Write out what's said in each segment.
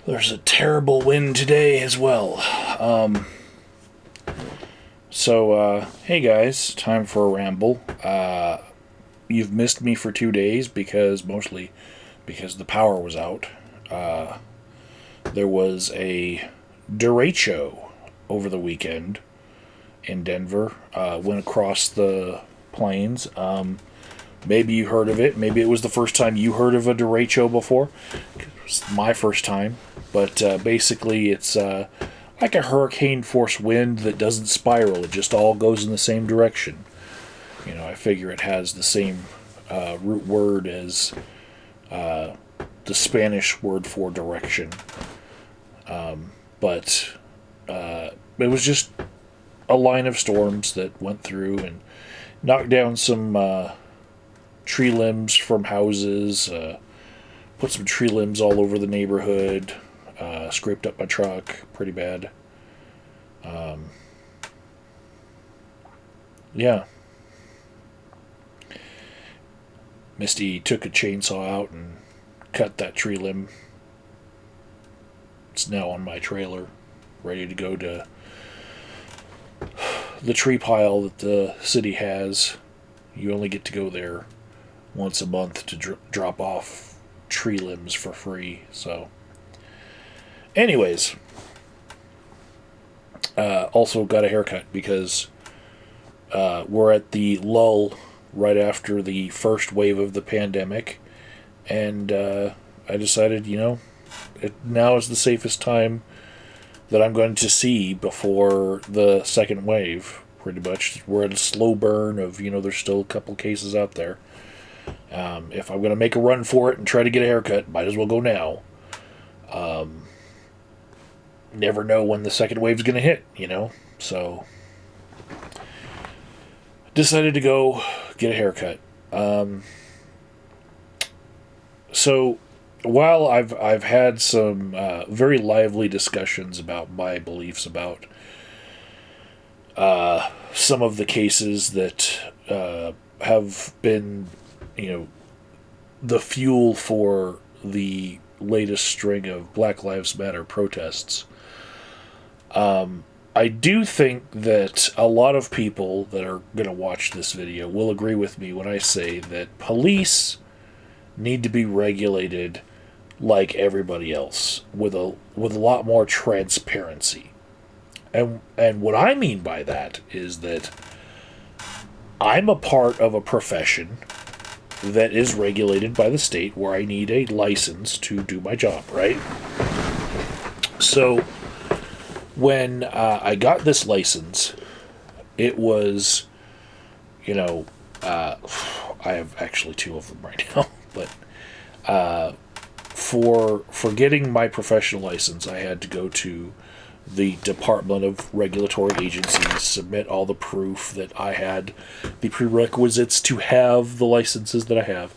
There's a terrible wind today as well. Hey guys, time for a ramble. You've missed me for 2 days mostly because the power was out. There was a derecho over the weekend in Denver. Went across the plains. Maybe you heard of it. Maybe it was the first time you heard of a derecho before. It was my first time. But basically, it's like a hurricane-force wind that doesn't spiral. It just all goes in the same direction. I figure it has the same root word as the Spanish word for direction. But it was just a line of storms that went through and knocked down some tree limbs from houses, put some tree limbs all over the neighborhood, scraped up my truck pretty bad. Yeah. Misty took a chainsaw out and cut that tree limb. It's now on my trailer, ready to go to the tree pile that the city has. You only get to go there once a month to drop off tree limbs for free. So, anyways, also got a haircut because we're at the lull right after the first wave of the pandemic, and I decided, now is the safest time that I'm going to see before the second wave. Pretty much, we're at a slow burn of, there's still a couple cases out there. If I'm going to make a run for it and try to get a haircut, might as well go now. Never know when the second wave's going to hit, So, decided to go get a haircut. So, while I've had some very lively discussions about my beliefs about some of the cases that have been, the fuel for the latest string of Black Lives Matter protests, I do think that a lot of people that are going to watch this video will agree with me when I say that police need to be regulated like everybody else with a lot more transparency. And what I mean by that is that I'm a part of a profession that is regulated by the state where I need a license to do my job, right? So when I got this license, it was, I have actually two of them right now, but for getting my professional license, I had to go to the Department of Regulatory Agencies, submit all the proof that I had the prerequisites to have the licenses that I have.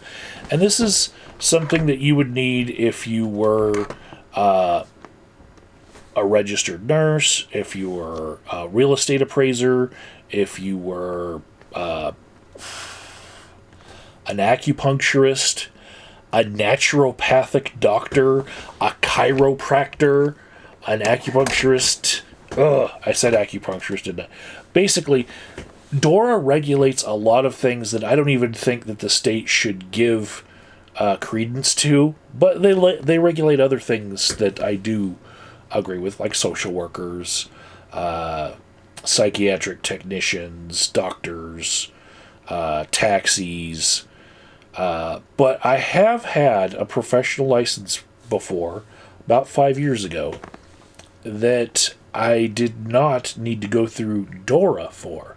And this is something that you would need if you were a registered nurse, if you were a real estate appraiser, if you were an acupuncturist, a naturopathic doctor, a chiropractor, an acupuncturist. I said acupuncturist, didn't I? Basically, DORA regulates a lot of things that I don't even think that the state should give credence to, but they regulate other things that I do agree with, like social workers, psychiatric technicians, doctors, taxis. But I have had a professional license before, about 5 years ago, that I did not need to go through DORA for.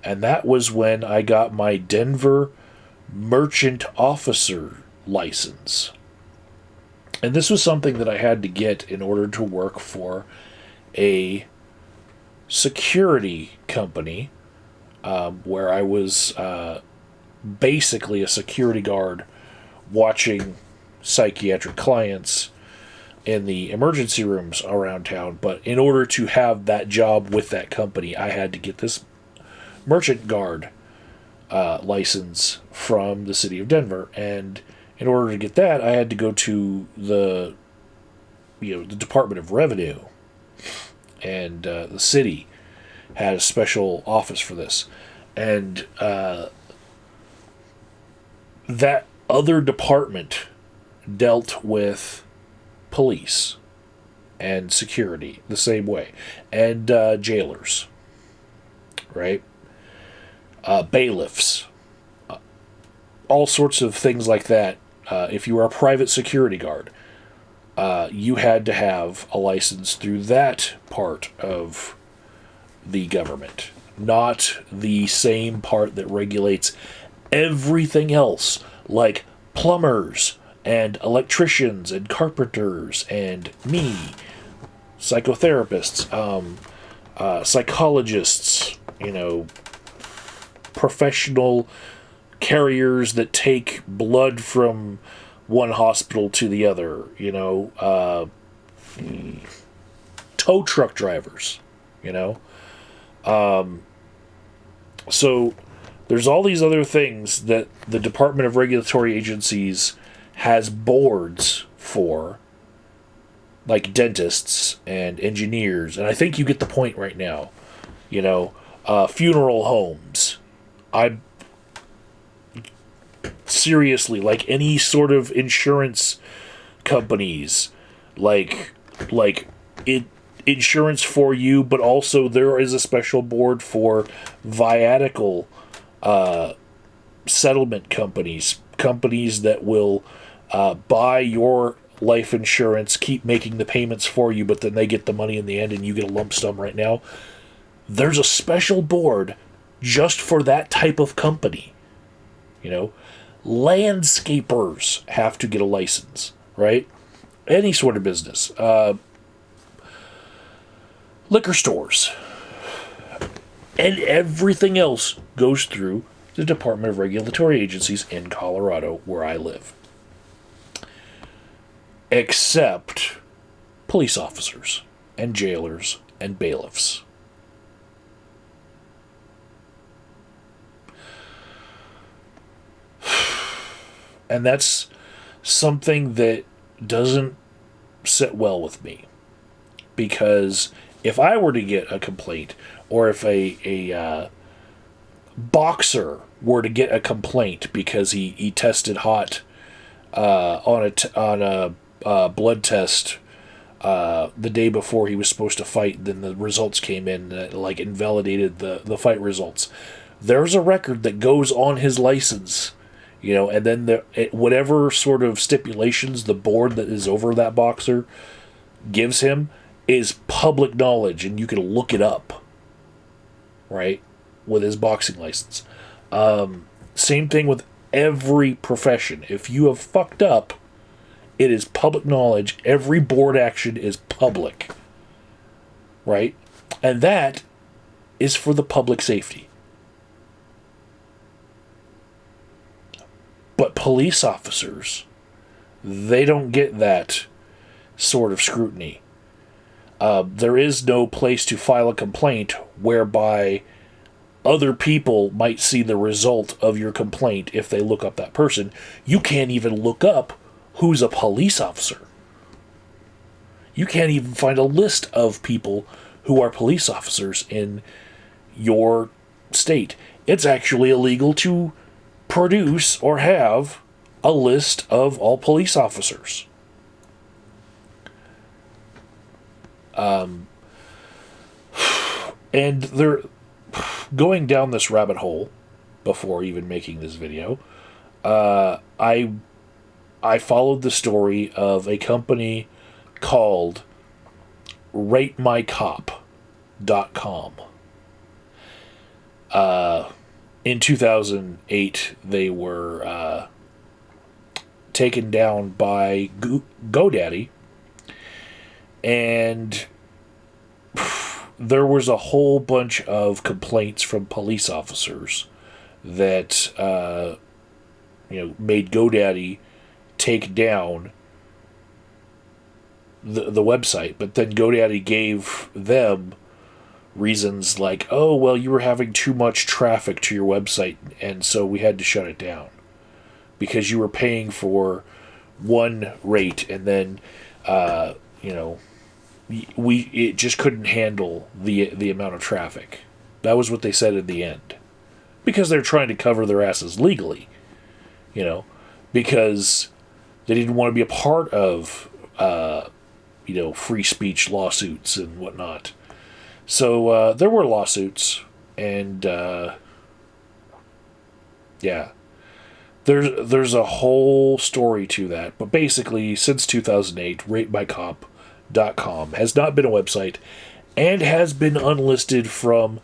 And that was when I got my Denver Merchant Officer license. And this was something that I had to get in order to work for a security company where I was basically a security guard watching psychiatric clients in the emergency rooms around town. But in order to have that job with that company, I had to get this merchant guard license from the city of Denver. And in order to get that, I had to go to the the Department of Revenue and the city had a special office for this. And that other department dealt with police and security the same way, and jailers, right? Bailiffs, all sorts of things like that. If you were a private security guard, you had to have a license through that part of the government, not the same part that regulates everything else, like plumbers and electricians and carpenters and psychotherapists, psychologists, professional carriers that take blood from one hospital to the other, tow truck drivers, So there's all these other things that the Department of Regulatory Agencies has boards for, like dentists and engineers, and I think you get the point right now. Funeral homes. Seriously, like any sort of insurance companies, insurance for you, but also there is a special board for viatical settlement companies that will buy your life insurance, keep making the payments for you, but then they get the money in the end and you get a lump sum right now. There's a special board just for that type of company. Landscapers have to get a license, right? Any sort of business. Liquor stores. And everything else goes through the Department of Regulatory Agencies in Colorado, where I live. Except police officers and jailers and bailiffs. And that's something that doesn't sit well with me. Because if I were to get a complaint, or if a boxer were to get a complaint because he tested hot on a blood test the day before he was supposed to fight, then the results came in that invalidated the fight results, there's a record that goes on his license. And then whatever sort of stipulations the board that is over that boxer gives him is public knowledge, and you can look it up, right, with his boxing license. Same thing with every profession. If you have fucked up, it is public knowledge. Every board action is public, right? And that is for the public safety. But police officers, they don't get that sort of scrutiny. There is no place to file a complaint whereby other people might see the result of your complaint if they look up that person. You can't even look up who's a police officer. You can't even find a list of people who are police officers in your state. It's actually illegal to produce or have a list of all police officers. And they're going down this rabbit hole before even making this video. I followed the story of a company called RateMyCop.com. In 2008, they were taken down by GoDaddy, and there was a whole bunch of complaints from police officers that made GoDaddy take down the website, but then GoDaddy gave them reasons like, oh, well, you were having too much traffic to your website, and so we had to shut it down because you were paying for one rate, and then it just couldn't handle the amount of traffic. That was what they said in the end, because they're trying to cover their asses legally, because they didn't want to be a part of free speech lawsuits and whatnot. So there were lawsuits, and yeah, there's a whole story to that. But basically, since 2008, RateMyCop.com has not been a website and has been unlisted from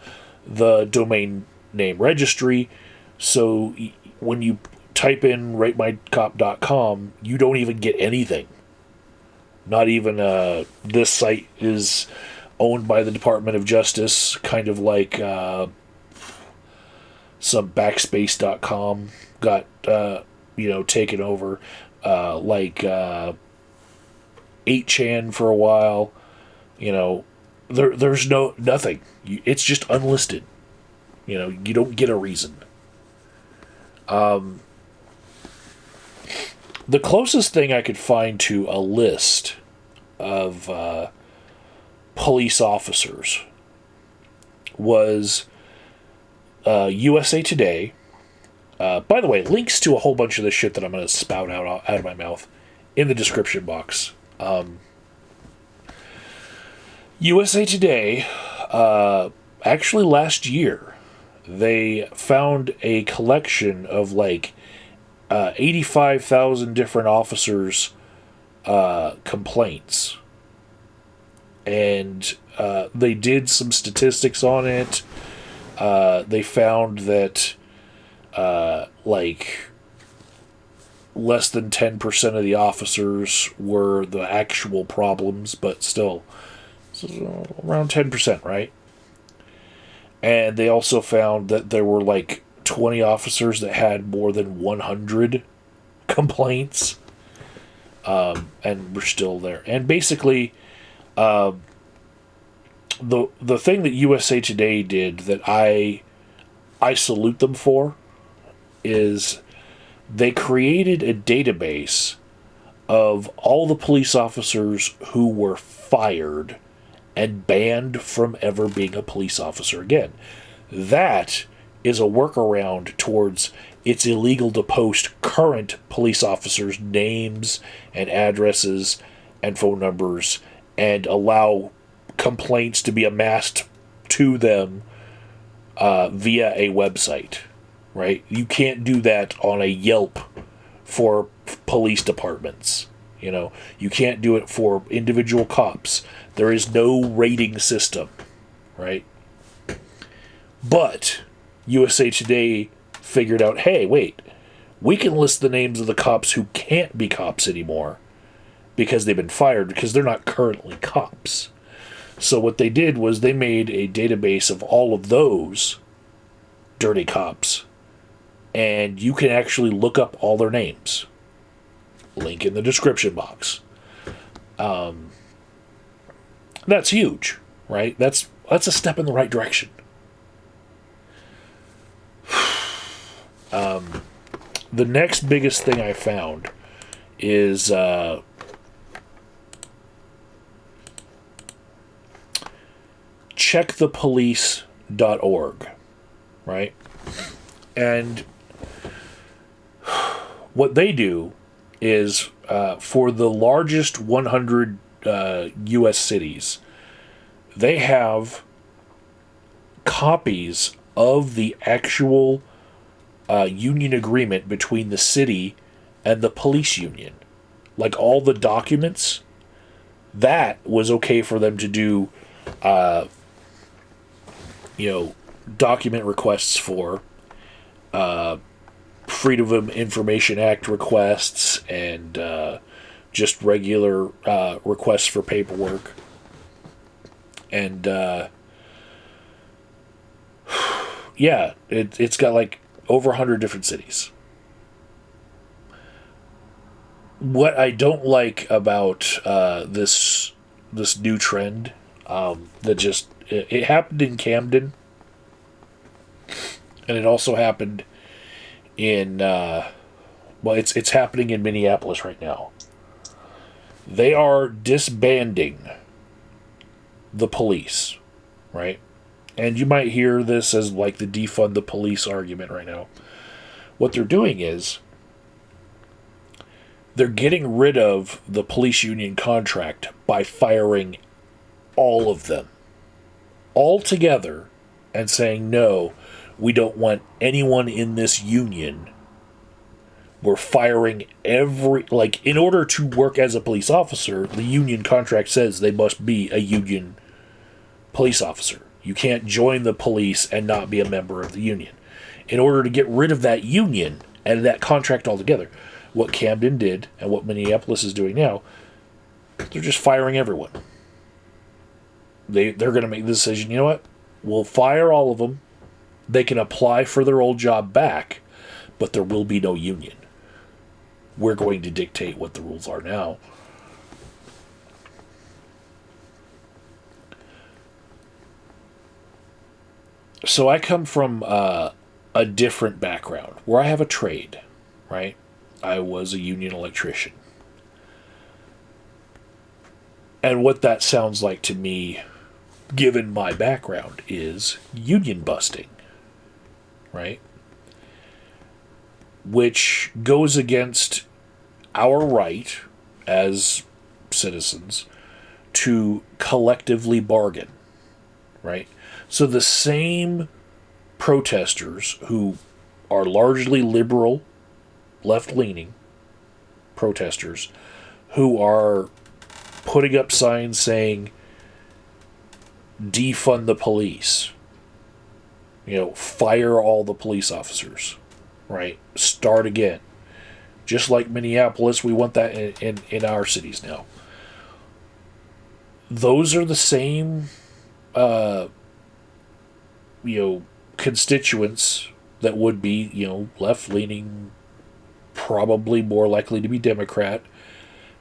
the domain name registry. So when you type in RateMyCop.com, you don't even get anything. Not even this site is owned by the Department of Justice, kind of like some Backspace.com got taken over, like 8chan for a while. There's nothing. It's just unlisted. You don't get a reason. The closest thing I could find to a list of police officers was USA Today. By the way, links to a whole bunch of the shit that I'm going to spout out of my mouth in the description box. USA Today, actually last year, they found a collection of 85,000 different officers' complaints. And they did some statistics on it. They found that less than 10% of the officers were the actual problems, but still around 10%, right? And they also found that there were 20 officers that had more than 100 complaints, and were still there. And basically, the thing that USA Today did that I salute them for is they created a database of all the police officers who were fired and banned from ever being a police officer again. That is a workaround towards it's illegal to post current police officers' names and addresses and phone numbers and allow complaints to be amassed to them via a website, right? You can't do that on a Yelp for police departments. You can't do it for individual cops. There is no rating system, right? But USA Today figured out, hey, wait, we can list the names of the cops who can't be cops anymore because they've been fired because they're not currently cops. So what they did was they made a database of all of those dirty cops, and you can actually look up all their names. Link in the description box. That's huge, right? That's a step in the right direction. The next biggest thing I found is checkthepolice.org, right? And what they do is for the largest 100 U.S. cities, they have copies of the actual union agreement between the city and the police union. All the documents, that was okay for them to do, document requests for, Freedom of Information Act requests, and just regular requests for paperwork. And yeah, it's got over 100 different cities. What I don't like about this new trend, that it happened in Camden, and it also happened in it's happening in Minneapolis right now. They are disbanding the police, right? And you might hear this as like the defund the police argument right now. What they're doing is they're getting rid of the police union contract by firing all of them all together and saying, no, we don't want anyone in this union. We're firing in order to work as a police officer, the union contract says they must be a union police officer. You can't join the police and not be a member of the union. In order to get rid of that union and that contract altogether, what Camden did and what Minneapolis is doing now, they're just firing everyone. They're going to make the decision, you know what? We'll fire all of them. They can apply for their old job back, but there will be no union. We're going to dictate what the rules are now. So I come from a different background where I have a trade, right? I was a union electrician. And what that sounds like to me, given my background, is union busting, right? Which goes against our right as citizens to collectively bargain, right? So the same protesters who are largely liberal, left-leaning protesters who are putting up signs saying, defund the police, fire all the police officers, right? Start again. Just like Minneapolis, we want that in our cities now. Those are the same constituents that would be, left-leaning, probably more likely to be Democrat,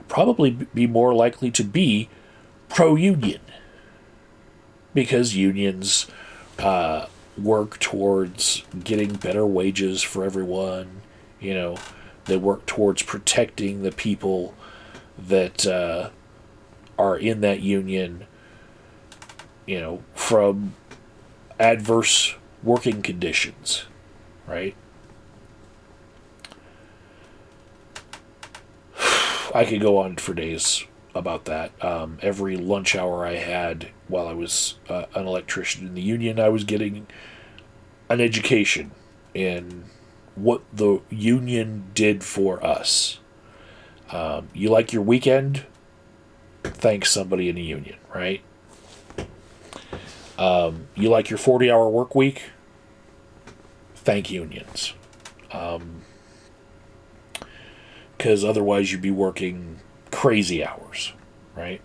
probably be more likely to be pro-union. Because unions work towards getting better wages for everyone, they work towards protecting the people that are in that union, from adverse working conditions, right? I could go on for days about that. Every lunch hour I had while I was an electrician in the union, I was getting an education in what the union did for us. You like your weekend? Thank somebody in the union, right? You like your 40-hour work week? Thank unions. Because otherwise you'd be working crazy hours, right?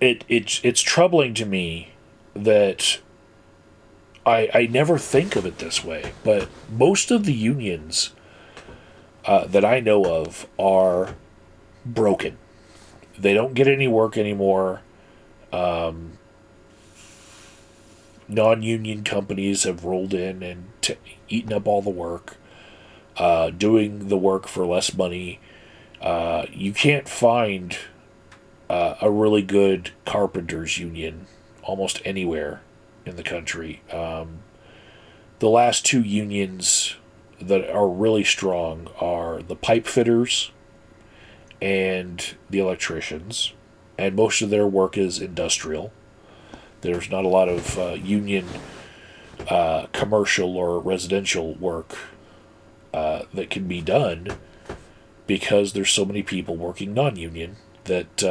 It's troubling to me that I never think of it this way, but most of the unions that I know of are broken. They don't get any work anymore. Non-union companies have rolled in and eaten up all the work, doing the work for less money. You can't find a really good carpenters union almost anywhere in the country. The last two unions that are really strong are the pipe fitters and the electricians, and most of their work is industrial. There's not a lot of union commercial or residential work that can be done because there's so many people working non-union that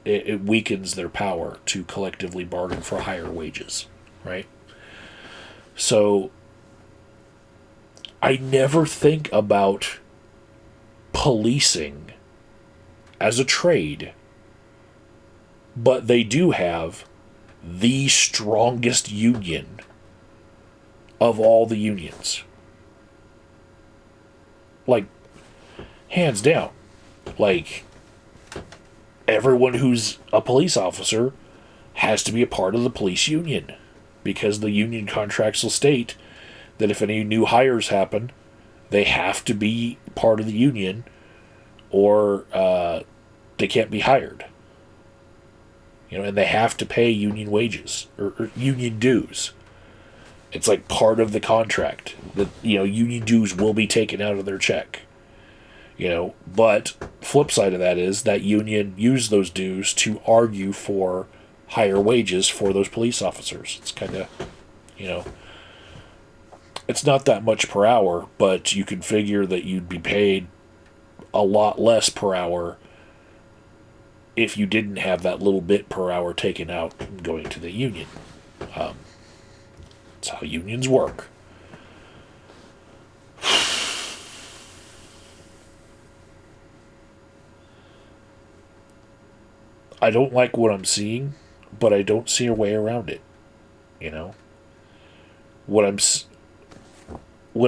it weakens their power to collectively bargain for higher wages, right? So I never think about policing as a trade, but they do have the strongest union of all the unions. Like, hands down. Like, everyone who's a police officer has to be a part of the police union, because the union contracts will state that if any new hires happen, They have to be part of the union, or they can't be hired. And they have to pay union wages or union dues. It's like part of the contract that, union dues will be taken out of their check. But flip side of that is that union used those dues to argue for higher wages for those police officers. It's kind of, it's not that much per hour, but you can figure that you'd be paid a lot less per hour if you didn't have that little bit per hour taken out and going to the union. That's how unions work. I don't like what I'm seeing, but I don't see a way around it. What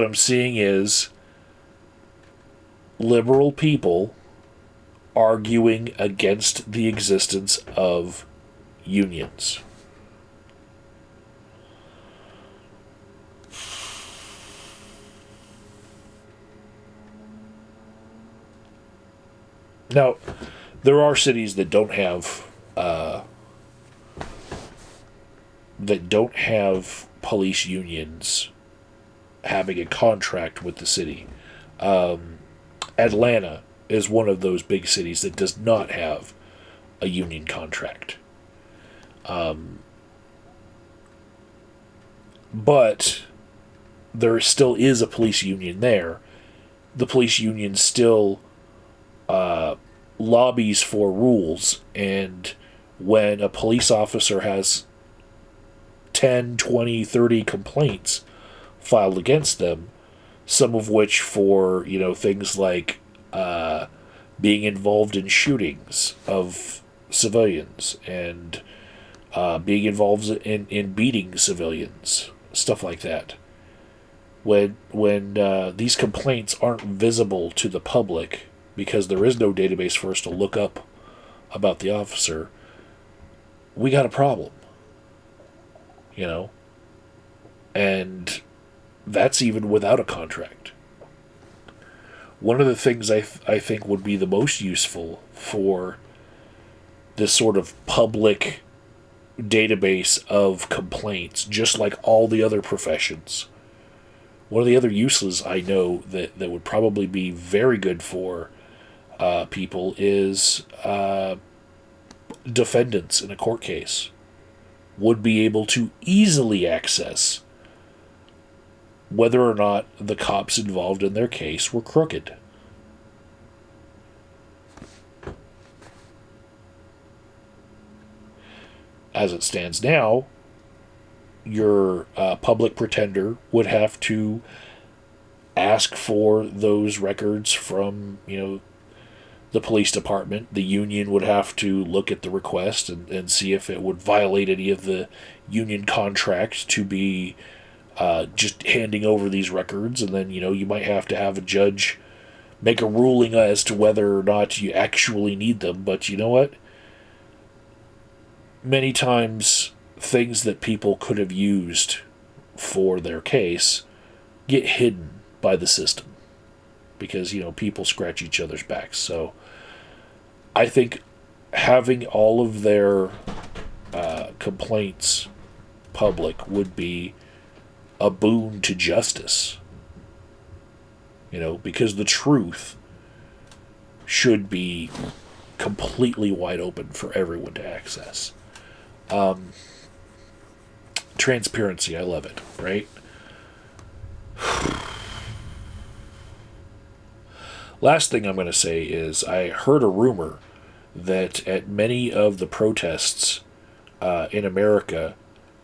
I'm seeing is liberal people arguing against the existence of unions. Now, there are cities that don't have police unions having a contract with the city. Atlanta is one of those big cities that does not have a union contract. But there still is a police union there. The police union still lobbies for rules, and when a police officer has 10, 20, 30 complaints filed against them, some of which for, things like being involved in shootings of civilians and being involved in beating civilians, stuff like that. When these complaints aren't visible to the public because there is no database for us to look up about the officer, we got a problem. And that's even without a contract. One of the things I think would be the most useful for this sort of public database of complaints, just like all the other professions. One of the other uses I know that would probably be very good for people is defendants in a court case would be able to easily access whether or not the cops involved in their case were crooked. As it stands now, your public pretender would have to ask for those records from, the police department. The union would have to look at the request and see if it would violate any of the union contract to be just handing over these records. And then, you might have to have a judge make a ruling as to whether or not you actually need them. But you know what? Many times, things that people could have used for their case get hidden by the system because, people scratch each other's backs. So I think having all of their complaints public would be a boon to justice. Because the truth should be completely wide open for everyone to access. Transparency, I love it, right? Last thing I'm going to say is I heard a rumor that at many of the protests in America,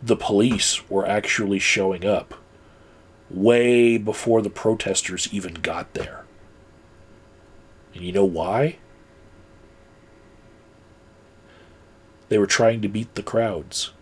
the police were actually showing up way before the protesters even got there. And you know why? They were trying to beat the crowds.